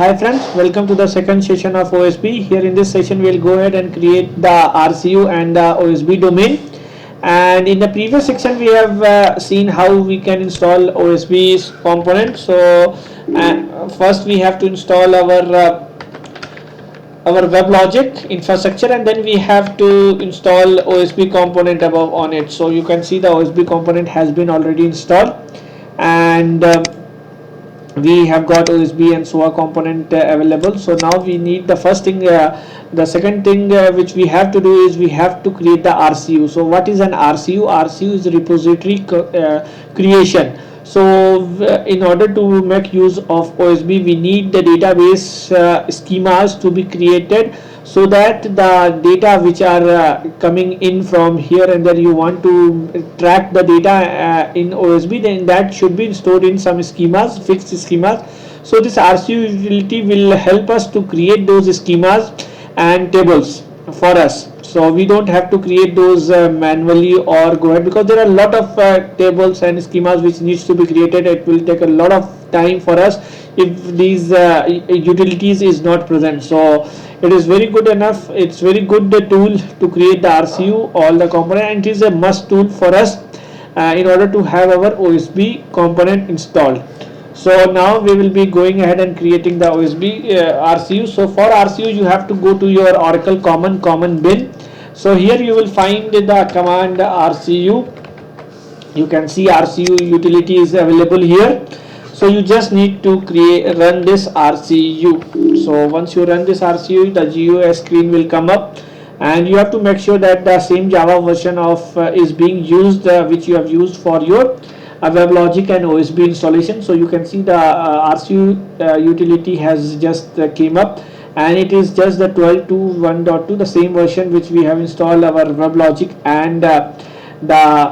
Hi friends, welcome to the second session of OSB. Here in this session we will go ahead and create the RCU and the OSB domain. And in the previous section we have seen how we can install OSB's component. So first we have to install our WebLogic infrastructure, and then we have to install OSB component above on it. So you can see the OSB component has been already installed, and we have got OSB and SOA component available. So now we need the first thing, the second thing which we have to do is we have to create the RCU. So what is an RCU? RCU is repository creation. So in order to make use of OSB, we need the database schemas to be created, so that the data which are coming in from here and there, you want to track the data in OSB, then that should be stored in some schemas, fixed schemas. So this RCU utility will help us to create those schemas and tables for us. So we don't have to create those manually or go ahead, because there are a lot of tables and schemas which needs to be created. It will take a lot of time for us if these utilities is not present. So it is very good enough, it's very good tool to create the RCU, all the component, and it is a must tool for us in order to have our OSB component installed. So now we will be going ahead and creating the OSB RCU. So for RCU you have to go to your Oracle common bin. So here you will find the command RCU. You can see RCU utility is available here. So you just need to run this RCU. So once you run this RCU, the GUI screen will come up, and you have to make sure that the same Java version of is being used which you have used for your WebLogic and OSB installation. So you can see the RCU utility has just came up, and it is just the 12.1.2, the same version which we have installed our WebLogic and the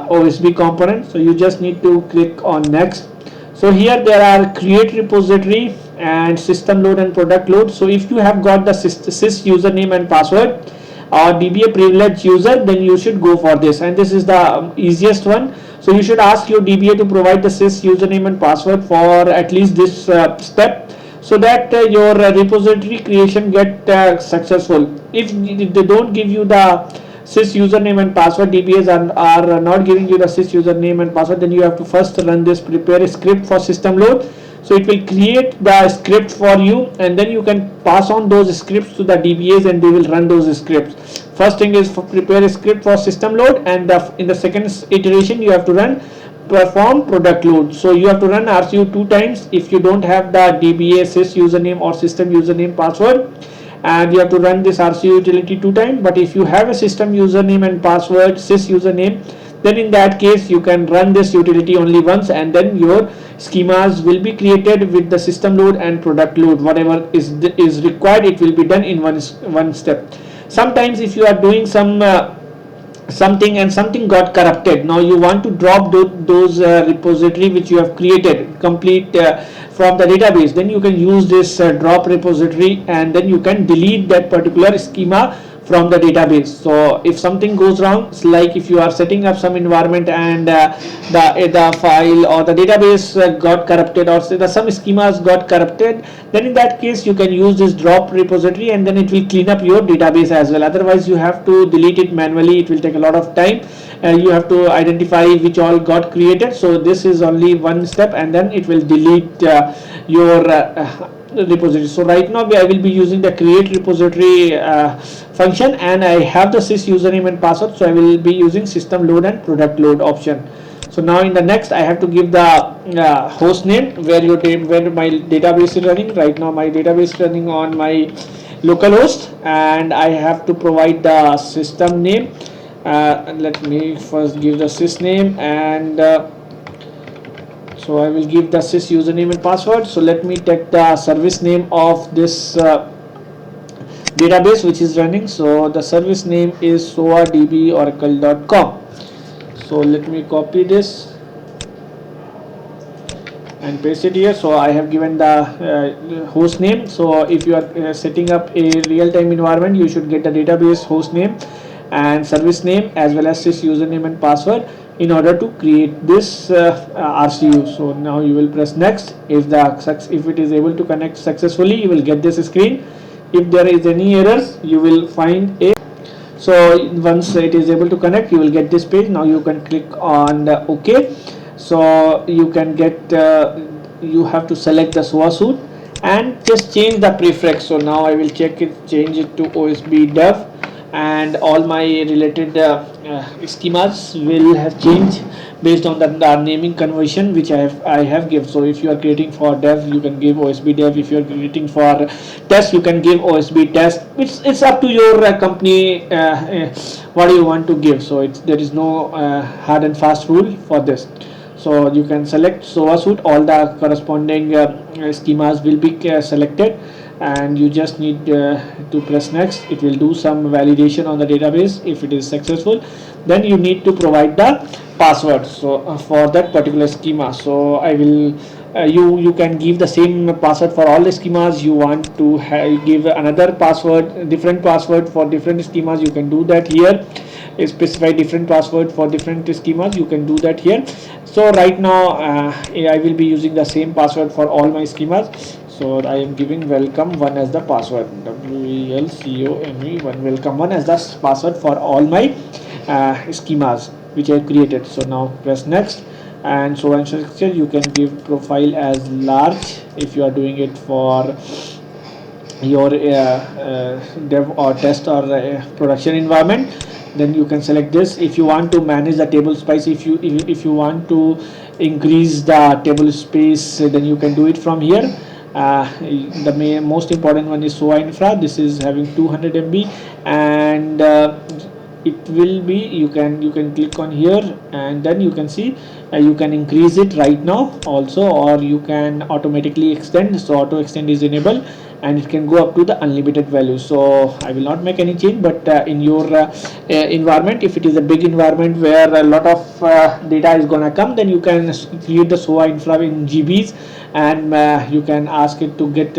OSB component. So you just need to click on next. So here there are create repository and system load and product load. So if you have got the sys username and password or DBA privileged user, then you should go for this, and this is the easiest one. So you should ask your DBA to provide the sys username and password for at least this step, so that your repository creation get successful. If they don't give you the sys username and password, DBAs are not giving you the sys username and password, then you have to first run this prepare script for system load. So it will create the script for you, and then you can pass on those scripts to the DBAs and they will run those scripts. First thing is for prepare a script for system load, and in the second iteration you have to run perform product load. So you have to run RCU 2 times if you don't have the DBA sys username or system username password, and you have to run this RCU utility 2 times. But if you have a system username and password, sys username, then in that case you can run this utility only once, and then your schemas will be created with the system load and product load. Whatever is required, it will be done in one step. Sometimes if you are doing something and something got corrupted, now you want to drop those repository which you have created complete from the database, then you can use this drop repository, and then you can delete that particular schema from the database. So if something goes wrong, like if you are setting up some environment and the file or the database got corrupted, or say some schemas got corrupted, then in that case you can use this drop repository, and then it will clean up your database as well. Otherwise you have to delete it manually, it will take a lot of time. You have to identify which all got created. So this is only one step, and then it will delete your repository. So right now I will be using the create repository function, and I have the sys username and password, so I will be using system load and product load option. So now in the next I have to give the host name where my database is running. Right now my database is running on my localhost, and I have to provide the system name. Let me first give the sys name, and so I will give the sys username and password. So let me take the service name of this database which is running. So the service name is soadboracle.com. So let me copy this and paste it here. So I have given the host name. So if you are setting up a real-time environment, you should get the database host name and service name as well as sys username and password. in order to create this RCU. So now you will press next. If it is able to connect successfully, you will get this screen. If there is any errors, you will find a. So once it is able to connect, you will get this page. Now you can click on the OK. So you can get you have to select the SOA suite and just change the prefix. So now I will change it to OSB dev, and all my related schemas will have changed based on the naming conversion which I have given. So if you are creating for dev, you can give OSB dev. If you are creating for test, you can give OSB test. It's up to your company what do you want to give. So there is no hard and fast rule for this. So you can select SOA suite, all the corresponding schemas will be selected, and you just need to press next. It will do some validation on the database. If it is successful, then you need to provide the password, so for that particular schema. So I will you can give the same password for all the schemas. You want to give another password, different password for different schemas, you can do that here. Specify different password for different schemas, you can do that here. So right now I will be using the same password for all my schemas. So I am giving welcome one as the password, WELCOME1, welcome one as the password for all my schemas which I created. So now press next, and so on structure you can give profile as large if you are doing it for your dev or test or production environment. Then you can select this. If you want to manage the table space, if you want to increase the table space, then you can do it from here. The most important one is SOA infra. This is having 200 MB, and it will be, you can click on here, and then you can see you can increase it right now also, or you can automatically extend. So auto extend is enabled, and it can go up to the unlimited value. So I will not make any change, but in your environment, if it is a big environment where a lot of data is gonna come, then you can create the SOA infra in GBs, and you can ask it to get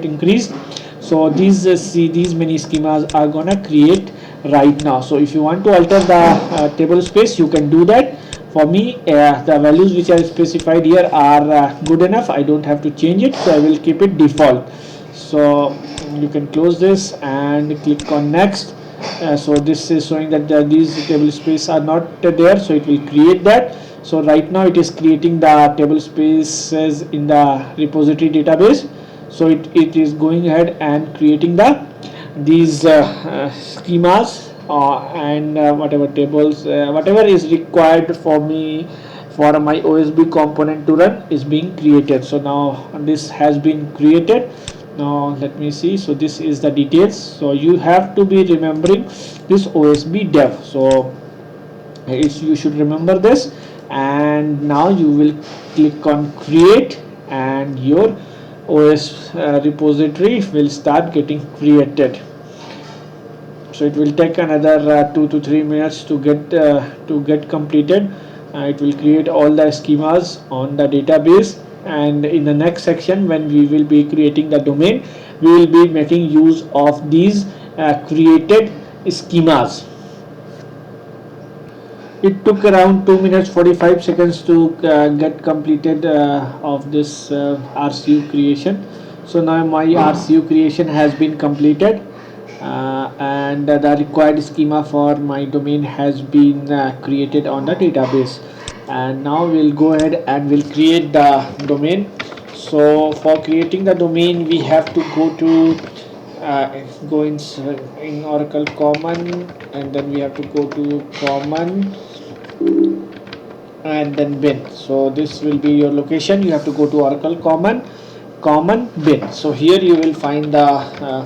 increased. So these many schemas are gonna create right now. So if you want to alter the table space, you can do that. For me, the values which are specified here are good enough. I don't have to change it, so I will keep it default. So you can close this and click on next. So this is showing that these table space are not there, so it will create that. So right now it is creating the table spaces in the repository database. So it is going ahead and creating these schemas and whatever tables, whatever is required for me for my OSB component to run is being created. So now this has been created. Now let me see. So this is the details. So you have to be remembering this OSB dev. So you should remember this, and now you will click on create, and your OS repository will start getting created. So it will take another 2 to 3 minutes to get completed. It will create all the schemas on the database, and in the next section, when we will be creating the domain, we will be making use of these created schemas. It took around 2 minutes 45 seconds to get completed of this RCU creation. So now my RCU creation has been completed, and the required schema for my domain has been created on the database. And now we'll go ahead and we'll create the domain. So for creating the domain, we have to go in Oracle Common, and then we have to go to Common and then bin. So this will be your location. You have to go to Oracle Common bin. So here you will find the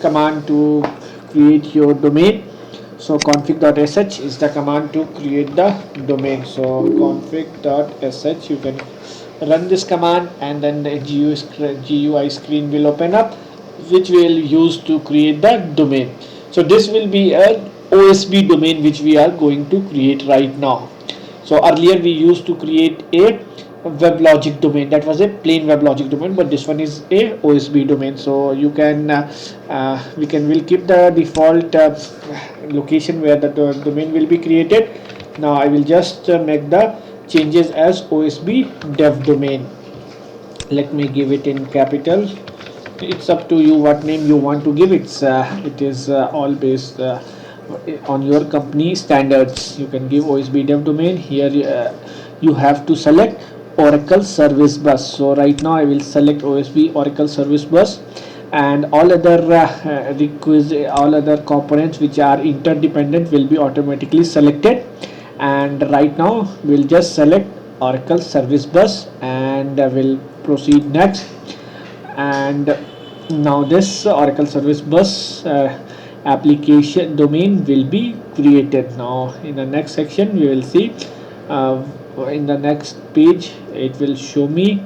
command to create your domain. So config.sh is the command to create the domain. So config.sh, you can run this command, and then the GUI screen will open up, which we will use to create the domain. So this will be a OSB domain which we are going to create right now. So earlier we used to create a WebLogic domain, that was a plain WebLogic domain, but this one is a OSB domain. So you can we'll keep the default location where the domain will be created. Now I will just make the changes as OSB dev domain. Let me give it in capital. It's up to you what name you want to give. It is all based on your company standards. You can give OSB dev domain. Here you have to select Oracle Service Bus. So right now I will select OSB Oracle Service Bus, and all other all other components which are interdependent will be automatically selected. And right now we'll just select Oracle Service Bus and we'll proceed next. And now this Oracle Service Bus application domain will be created. Now in the next section we will see, in the next page it will show me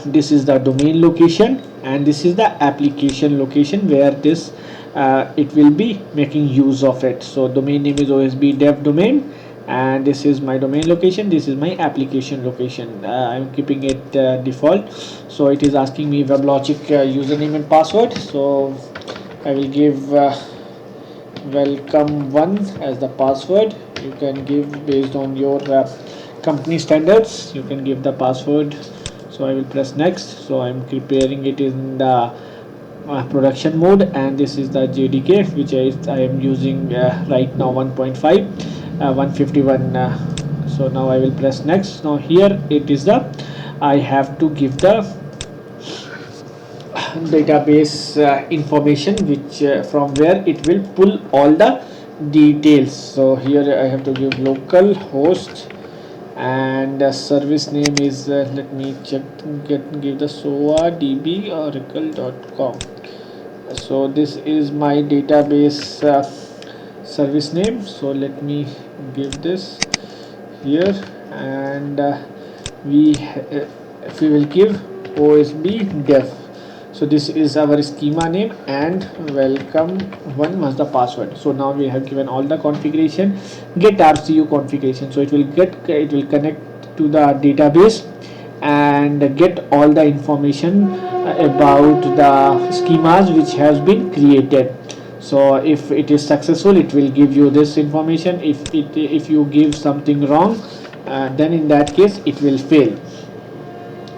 this is the domain location and this is the application location where this it will be making use of it. So domain name is OSB dev domain, and this is my domain location, this is my application location. I'm keeping it default. So it is asking me WebLogic username and password, so I will give welcome1 as the password. You can give based on your company standards, you can give the password. So I will press next. So I'm preparing it in the production mode, and this is the JDK which I am using right now, 1.5 151. So now I will press next. Now here it is the I have to give the database information which from where it will pull all the details. So here I have to give local host, and service name is let me check, give the SOA DB oracle.com. So this is my database service name. So let me give this here, and we will give OSB dev. So this is our schema name, and welcome one was the password. So now we have given all the configuration, get RCU configuration. So it will connect to the database and get all the information about the schemas which has been created. So if it is successful, it will give you this information. If you give something wrong, then in that case it will fail.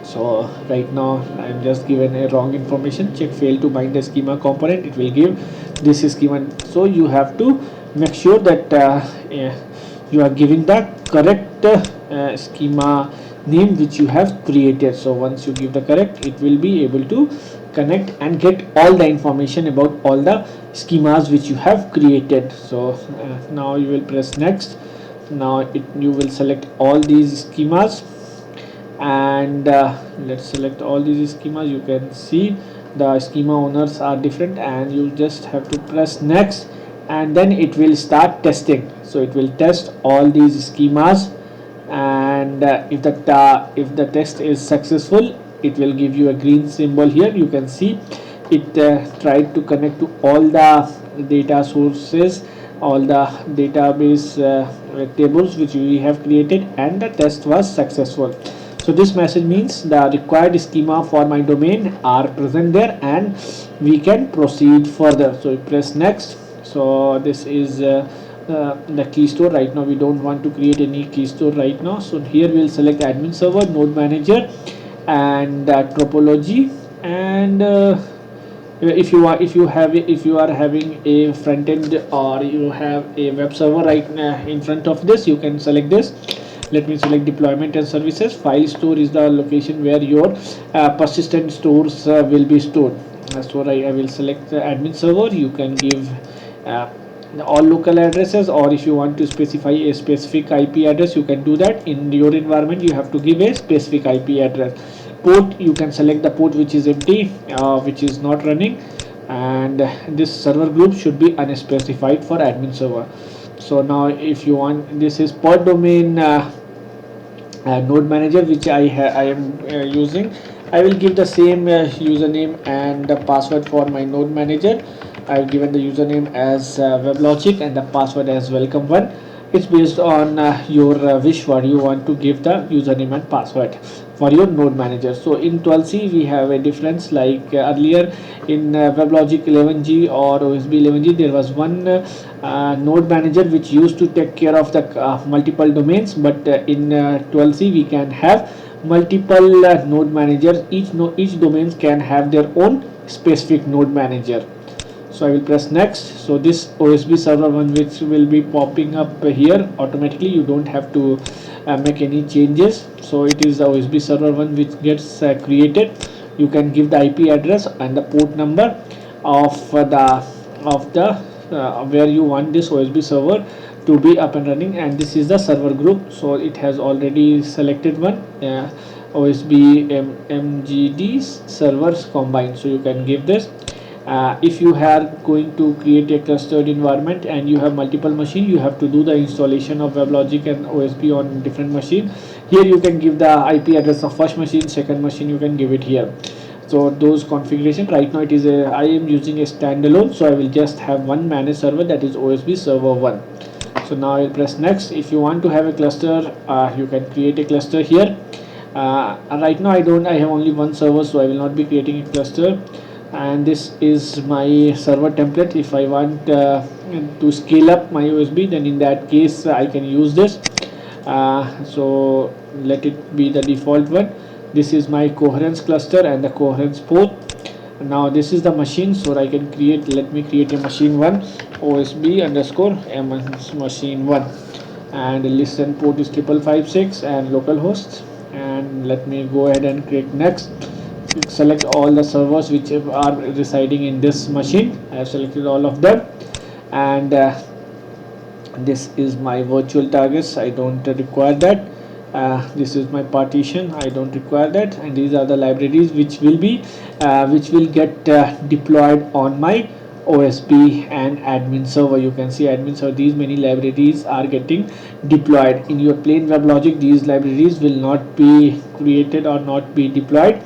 So right now I'm just given a wrong information, check fail to bind the schema component, it will give this schema. So you have to make sure that you are giving the correct schema name which you have created. So once you give the correct, it will be able to connect and get all the information about all the schemas which you have created. So now you will press next. Now you will select all these schemas, and let's select all these schemas. You can see the schema owners are different, and you just have to press next, and then it will start testing. So it will test all these schemas, and if the test is successful, it will give you a green symbol. Here you can see it tried to connect to all the data sources, all the database tables which we have created, and the test was successful. So this message means the required schema for my domain are present there, and we can proceed further. So press next. So this is the key store. Right now we don't want to create any key store right now. So here we'll select admin server, node manager, and topology. And if you are having a front end, or you have a web server right in front of this, you can select this. Let me select deployment and services. File store is the location where your persistent stores will be stored. So I will select the admin server. You can give all local addresses, or if you want to specify a specific IP address, you can do that. In your environment you have to give a specific IP address. Port, you can select the port which is empty, which is not running, and this server group should be unspecified for admin server. So now if you want, this is per domain node manager which I am using. I will give the same username and the password for my node manager. I have given the username as WebLogic and the password as welcome1. It's based on your wish what you want to give the username and password for your node manager. So in 12c we have a difference, like earlier in WebLogic 11g or OSB 11g there was one node manager which used to take care of the multiple domains, but in 12c we can have multiple node managers. Each domains can have their own specific node manager. So I will press next. So this OSB server one which will be popping up here automatically, you don't have to make any changes. So it is the OSB server one which gets created. You can give the IP address and the port number of the where you want this OSB server to be up and running, and this is the server group. So it has already selected one, OSB MGD servers combined. So you can give this. If you are going to create a clustered environment and you have multiple machine, you have to do the installation of WebLogic and OSB on different machine. Here you can give the IP address of first machine, second machine, you can give it here. So those configuration, right now it is I am using a standalone, so I will just have one managed server, that is OSB server 1. So now I'll press next. If you want to have a cluster, you can create a cluster here. Right now I have only one server, so I will not be creating a cluster. And this is my server template. If I want to scale up my OSB, then in that case I can use this. So let it be the default one. This is my coherence cluster and the coherence port. Now this is the machine, so I can create, let me create a machine 1, OSB underscore machine 1, and listen port is 5556 and localhost. And let me go ahead and click next. Select all the servers which are residing in this machine. I have selected all of them, and this is my virtual targets, I don't require that. This is my partition, I don't require that. And these are the libraries which will get deployed on my OSB and admin server. You can see admin server, these many libraries are getting deployed. In your plain WebLogic, these libraries will not be created or not be deployed.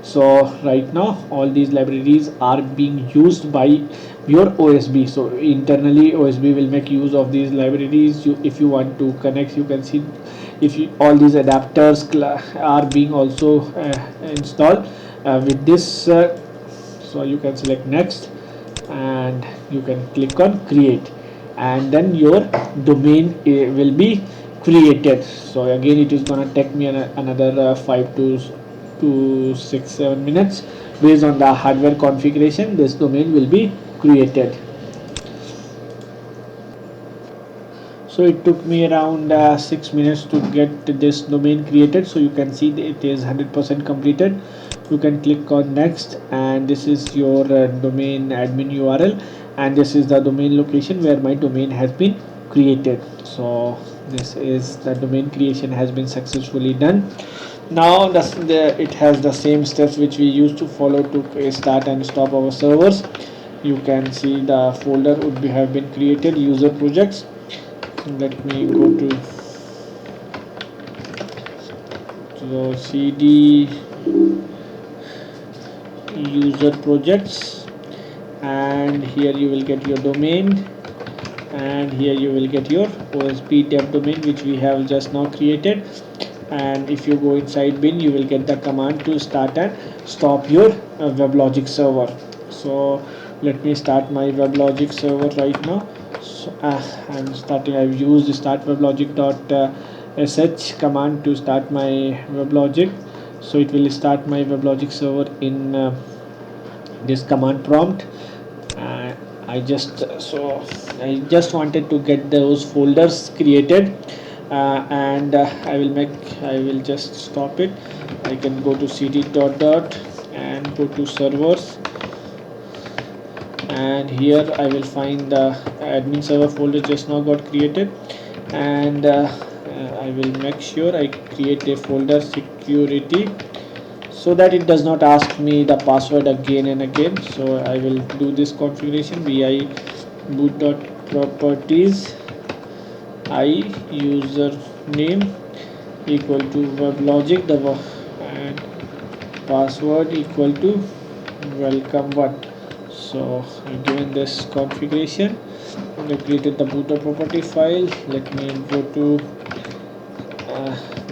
So right now all these libraries are being used by your OSB. So internally OSB will make use of these libraries. If you want to connect, you can see all these adapters are being also installed with this. So you can select next and you can click on create, and then your domain will be created. So again it is gonna take me another 5 to 6-7 minutes. Based on the hardware configuration, this domain will be created. So it took me around 6 minutes to get this domain created. So you can see it is 100% completed. You can click on next, and this is your domain admin URL, and this is the domain location where my domain has been created. So this is the domain creation has been successfully done. Now it has the same steps which we used to follow to start and stop our servers. You can see the folder would have been created, user projects. Let me go to the CD user projects, and here you will get your domain, and here you will get your OSB dev domain which we have just now created. And if you go inside bin, you will get the command to start and stop your WebLogic server. So let me start my WebLogic server right now. So I'm starting. I've used start weblogic.sh command to start my WebLogic. So it will start my WebLogic server in this command prompt. I just wanted to get those folders created, and I will just stop it. I can go to cd dot and go to servers, and here I will find the admin server folder just now got created, and I will make sure I create a folder security so that it does not ask me the password again and again. So I will do this configuration: vi boot.properties I username equal to WebLogic and password equal to welcome1. So I've given this configuration, I created the bootloader property file. Let me go to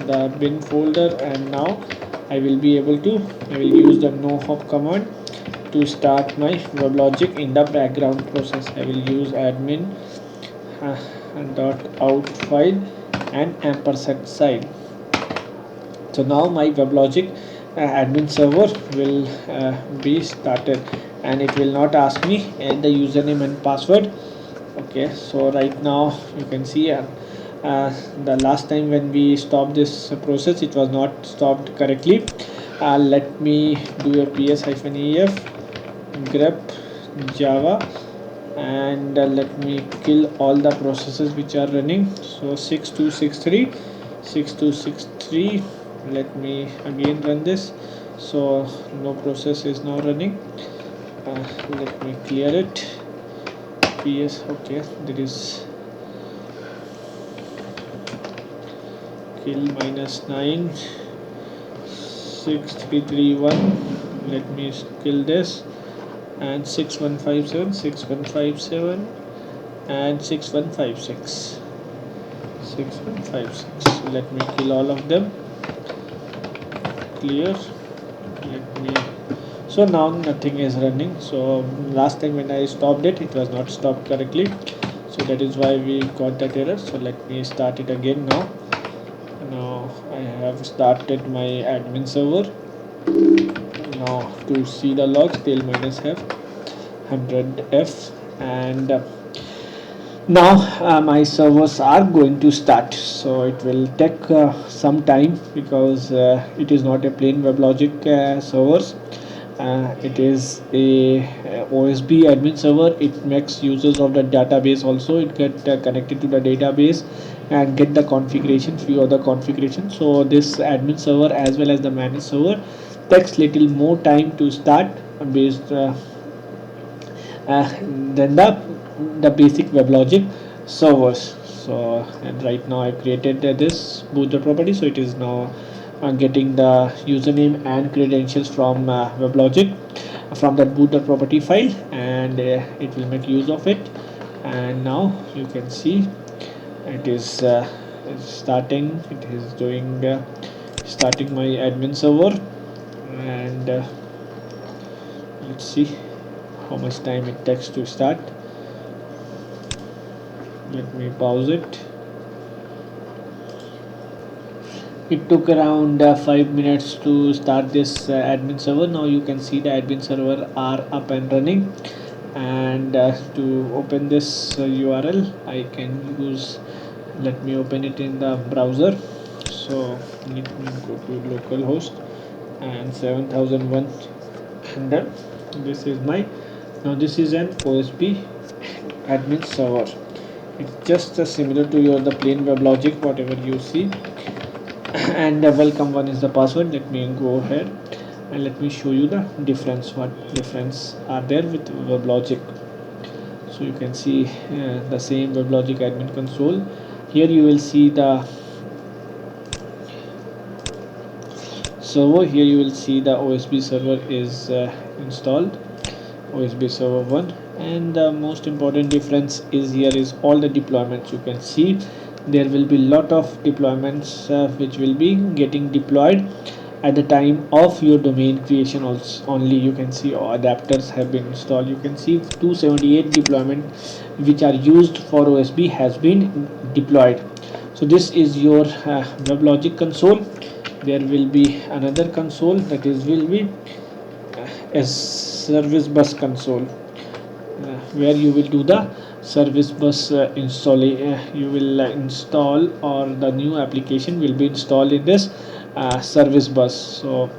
the bin folder, and now I will be able to I will use the no hop command to start my WebLogic in the background process. I will use admin uh, dot out file and ampersand sign. So now my WebLogic admin server will be started, and it will not ask me the username and password. Okay, so right now you can see the last time when we stopped this process, it was not stopped correctly. Let me do a ps-ef grep java, and let me kill all the processes which are running. So 6263 let me again run this. So no process is now running. Let me clear it. ps, okay, there is kill -9 6331. Let me kill this, and 6157 and 6156. Let me kill all of them. Clear. Let me. So now nothing is running. So last time when I stopped it, it was not stopped correctly. So that is why we got that error. So let me start it again now. Now I have started my admin server. Now to see the logs, tail -f 100f, and now my servers are going to start. So it will take some time, because it is not a plain WebLogic servers. It is a OSB admin server. It makes uses of the database also. It get connected to the database and get the configuration, few other configurations. So this admin server as well as the managed server takes little more time to start, based than the basic WebLogic servers. So, and right now I created this bootloader property, so it is now getting the username and credentials from WebLogic from that bootloader property file, and it will make use of it. And now you can see it is starting. It is doing starting my admin server, and let's see how much time it takes to start. Let me pause it. It took around 5 minutes to start this admin server. Now you can see the admin server are up and running, and to open this URL I can use, let me open it in the browser. So let me go to localhost and 7001, and then this is my, now this is an OSB admin server. It's just similar to your the plain WebLogic whatever you see, and the welcome one is the password. Let me go ahead and let me show you the difference, what difference are there with WebLogic. So you can see the same WebLogic admin console. Here you will see the server. Here you will see the OSB server is installed, OSB server 1, and the most important difference is here is all the deployments. You can see there will be lot of deployments which will be getting deployed at the time of your domain creation. Also only you can see adapters have been installed. You can see 278 deployment which are used for OSB has been deployed. So this is your WebLogic console. There will be another console, that is will be a service bus console, where you will do the service bus install. You will install, or the new application will be installed in this service bus. So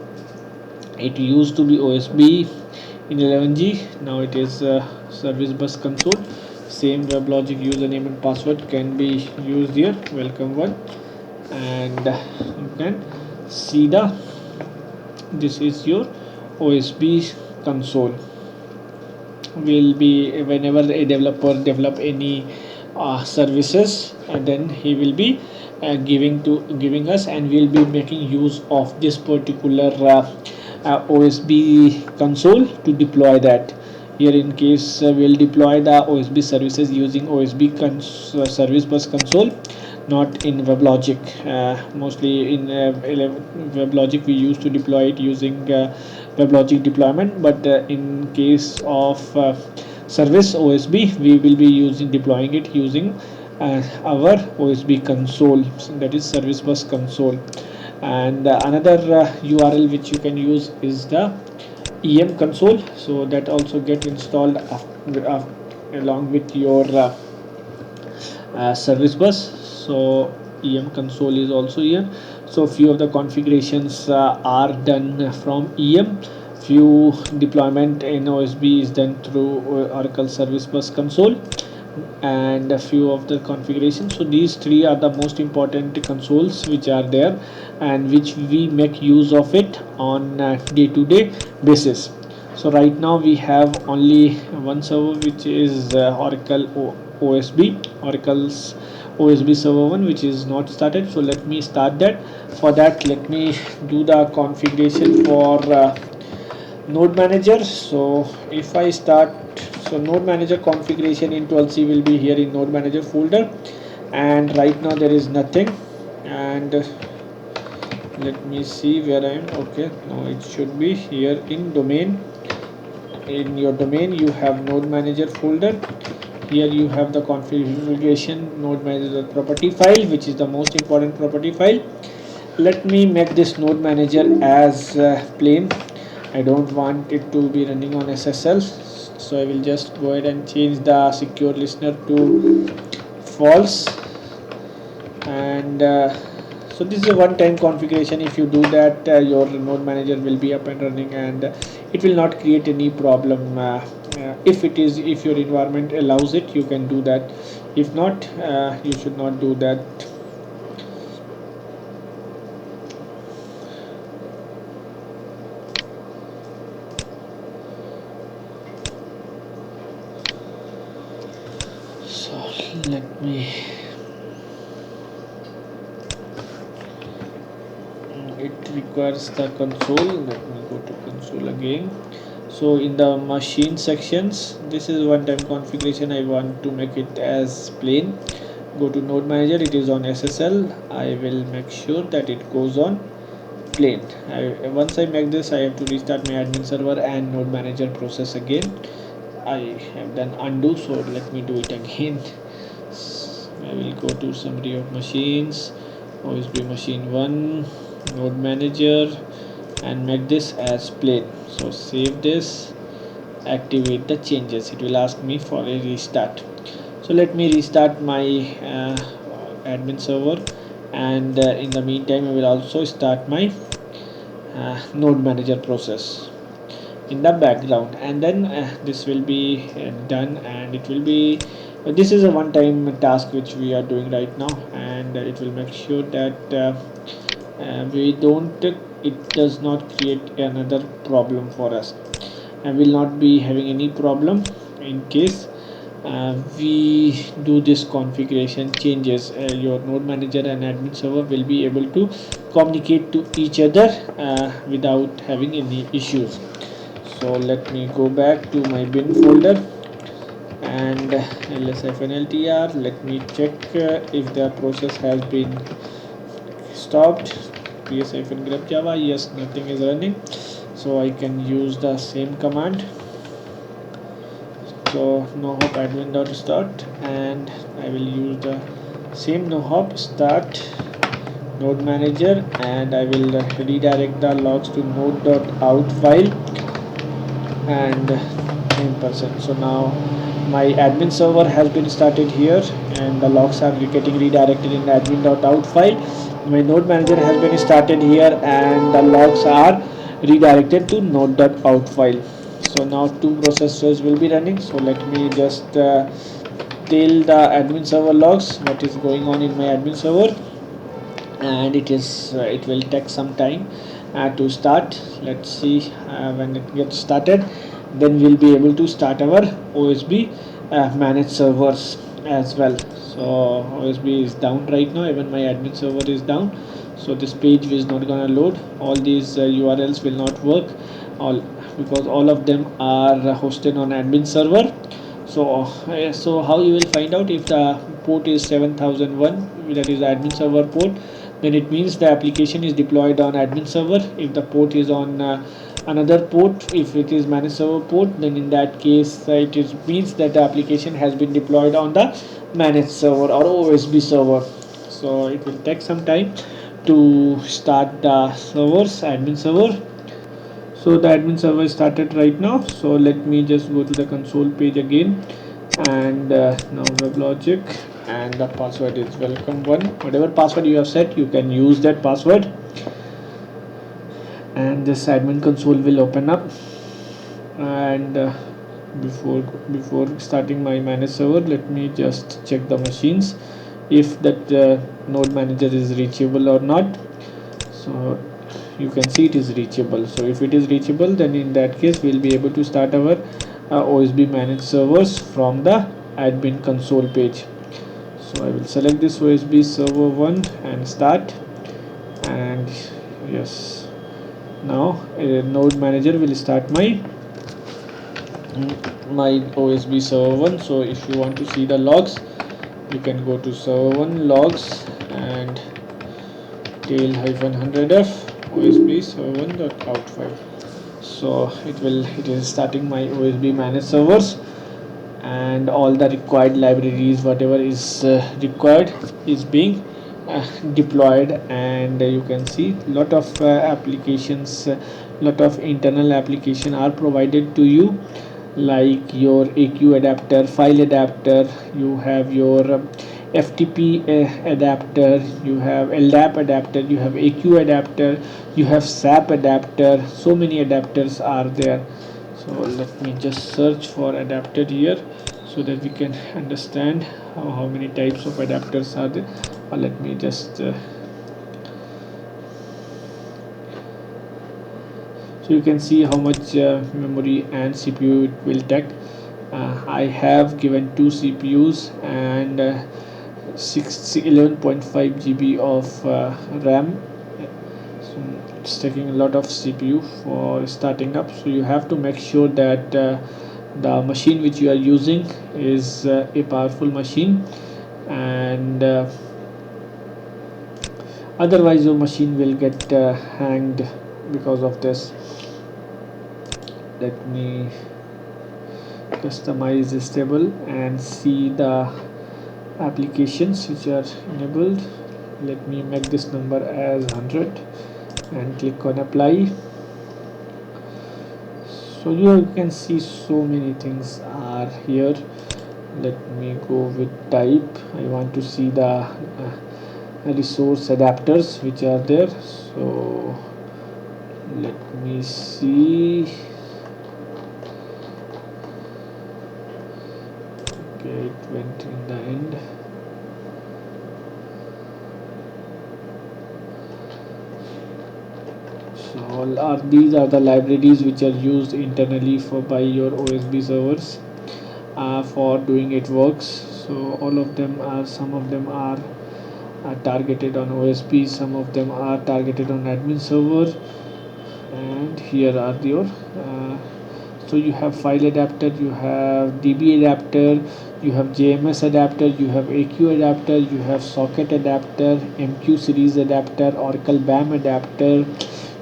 it used to be OSB in 11G, now it is service bus console. Same WebLogic username and password can be used here, welcome one, and you can see this is your OSB console. Will be whenever a developer develop any services, and then he will be giving us, and we'll be making use of this particular OSB console to deploy that. Here in case we'll deploy the OSB services using service bus console, not in WebLogic. Mostly in WebLogic we used to deploy it using WebLogic deployment, but in case of service OSB we will be using deploying it using our OSB console, that is service bus console. And another URL which you can use is the EM console, so that also get installed along with your service bus. So EM console is also here. So few of the configurations are done from EM, few deployment in OSB is done through Oracle service bus console, and a few of the configurations. So these three are the most important consoles which are there and which we make use of it on day-to-day basis. So right now we have only one server, which is Oracle's OSB server 1, which is not started. So let me start that. For that, let me do the configuration for node manager. So if I start, so node manager configuration in 12c will be here in node manager folder, and right now there is nothing. And let me see where I am. Okay, no, it should be here in domain. In your domain you have node manager folder. Here you have the configuration node manager property file, which is the most important property file. Let me make this node manager as plain. I don't want it to be running on SSL, so I will just go ahead and change the secure listener to false. And so this is a one-time configuration. If you do that, your node manager will be up and running, and it will not create any problem. If your environment allows it, you can do that. If not, you should not do that. So let me, it requires the console. Let me go to console again. So in the machine sections, this is one time configuration. I want to make it as plain. Go to node manager, it is on SSL. I will make sure that it goes on plain. Once I make this, I have to restart my admin server and node manager process again. I have done undo, so let me do it again. I will go to summary of machines, OSB machine 1, node manager, and make this as plain. So save this, activate the changes. It will ask me for a restart. So let me restart my admin server, and in the meantime I will also start my node manager process in the background, and then this will be done, and it will be this is a one-time task which we are doing right now, and it will make sure that we don't it does not create another problem for us, and will not be having any problem in case we do this configuration changes. Your node manager and admin server will be able to communicate to each other without having any issues. So let me go back to my bin folder and ls-ltr. Let me check if the process has been stopped. ps-grep java, yes, nothing is running, so I can use the same command. So nohop admin.start, and I will use the same nohop start node manager, and I will redirect the logs to node.out file and 9%. So now my admin server has been started here, and the logs are getting redirected in the admin.out file. My node manager has been started here, and the logs are redirected to node.out file. So now two processes will be running. So let me just tell the admin server logs what is going on in my admin server, and it will take some time to start. Let's see when it gets started, then we'll be able to start our OSB managed servers as well. So OSB is down right now, even my admin server is down, so this page is not gonna load. All these URLs will not work. All because all of them are hosted on admin server. So how you will find out if the port is 7001, that is the admin server port, then it means the application is deployed on admin server. If the port is on another port, if it is managed server port, then in that case it is means that the application has been deployed on the managed server or OSB server. So it will take some time to start the servers, admin server. So the admin server started right now. So let me just go to the console page again, and now WebLogic, and the password is welcome1. Whatever password you have set, you can use that password, and this admin console will open up. And before starting my managed server, let me just check the machines if that node manager is reachable or not. So you can see it is reachable. So if it is reachable, then in that case we'll be able to start our OSB managed servers from the admin console page. So I will select this OSB server 1 and start, and yes, now a node manager will start my OSB server 1. So if you want to see the logs, you can go to server 1 logs and tail-100f OSB server 1.out file. So it is starting my OSB managed servers, and all the required libraries, whatever is required, is being deployed. And you can see lot of applications, lot of internal application are provided to you, like your AQ adapter, file adapter, you have your FTP adapter, you have LDAP adapter, you have AQ adapter, you have SAP adapter. So many adapters are there. So let me just search for adapter here, so that we can understand how many types of adapters are there. Or let me just so you can see how much memory and CPU it will take. I have given 2 CPUs and 11.5 GB of RAM. So it's taking a lot of CPU for starting up. So you have to make sure that the machine which you are using is a powerful machine, and otherwise your machine will get hanged because of this. Let me customize this table and see the applications which are enabled. Let me make this number as 100 and click on apply. So you can see so many things are here. Let me go with type. I want to see the resource adapters which are there. So let me see. Okay, it went in the end. So these are the libraries which are used internally by your OSB servers for doing it works. So all of them are, some of them are targeted on OSB, some of them are targeted on admin server, and here are your so you have file adapter, you have DB adapter, you have JMS adapter, you have AQ adapter, you have socket adapter, MQ series adapter, Oracle BAM adapter,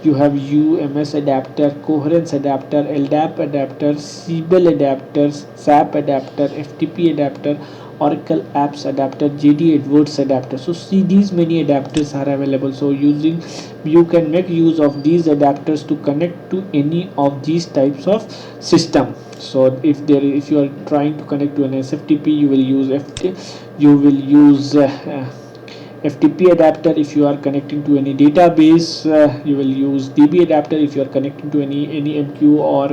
you have UMS adapter, coherence adapter, LDAP adapter, Siebel adapters, SAP adapter, FTP adapter, Oracle apps adapter, JD Edwards adapter. So see, these many adapters are available. So you can make use of these adapters to connect to any of these types of system. So if you are trying to connect to an SFTP, you will use FTP adapter. If you are connecting to any database, you will use DB adapter. If you are connecting to any MQ or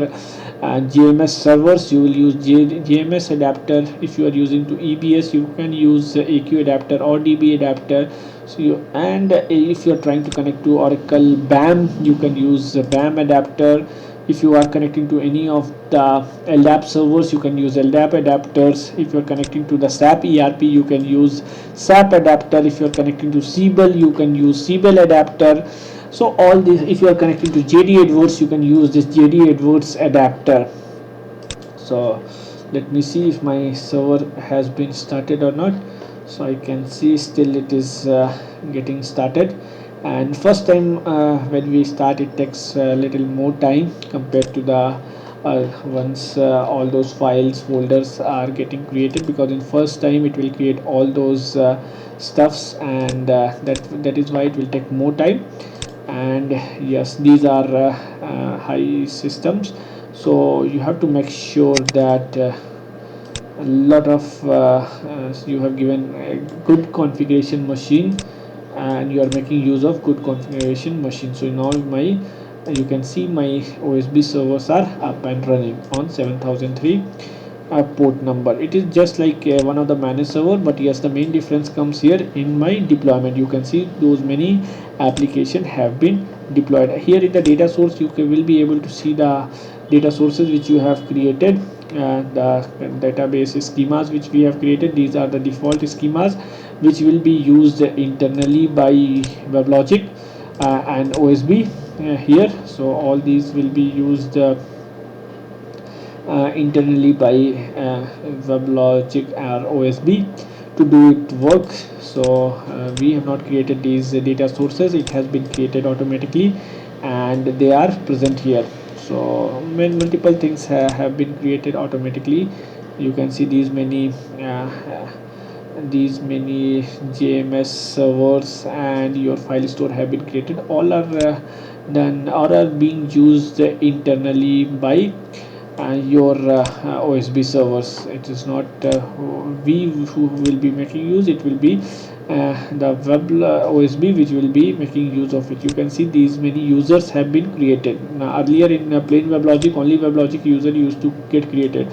JMS servers, you will use JMS adapter. If you are using to EBS, you can use AQ adapter or DB adapter. So if you are trying to connect to Oracle BAM, you can use BAM adapter. If you are connecting to any of the LDAP servers, you can use LDAP adapters. If you are connecting to the SAP ERP, you can use SAP adapter. If you are connecting to Siebel, you can use Siebel adapter. So all this, if you are connecting to JD Edwards, you can use this JD Edwards adapter. So let me see if my server has been started or not. So I can see still it is getting started, and first time when we start it takes a little more time compared to the once all those files folders are getting created, because in first time it will create all those stuffs, and that is why it will take more time. And yes, these are high systems, so you have to make sure that a lot of you have given a good configuration machine, and you are making use of good configuration machine. So now my you can see my OSB servers are up and running on 7003 port number. It is just like one of the managed server, but yes, the main difference comes here in my deployment. You can see those many application have been deployed here in the data source. You will be able to see the data sources which you have created, the database schemas which we have created. These are the default schemas which will be used internally by WebLogic and OSB here. So all these will be used internally by WebLogic or OSB to do it work. So we have not created these data sources, it has been created automatically and they are present here. So multiple things have been created automatically. You can see these many JMS servers and your file store have been created. All are done or are being used internally by your OSB servers. It is not we who will be making use, it will be the web OSB which will be making use of it. You can see these many users have been created. Now, earlier in plain WebLogic, only WebLogic user used to get created.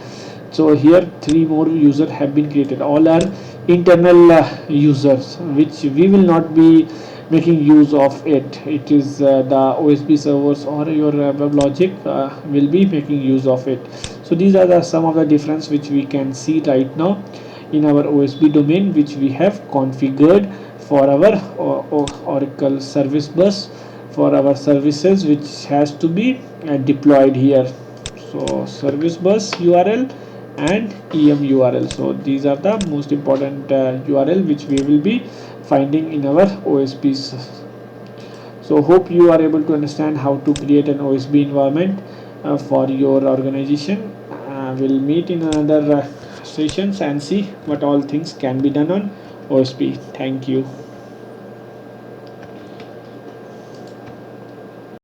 So here 3 more users have been created. All are internal users which we will not be making use of it. It is the OSB servers or your WebLogic will be making use of it. So these are some of the difference which we can see right now in our OSB domain, which we have configured for our Oracle service bus for our services, which has to be deployed here. So service bus URL and EM URL. So these are the most important URL which we will be finding in our OSBs. So hope you are able to understand how to create an OSB environment for your organization. We'll meet in another sessions and see what all things can be done on OSB. Thank you.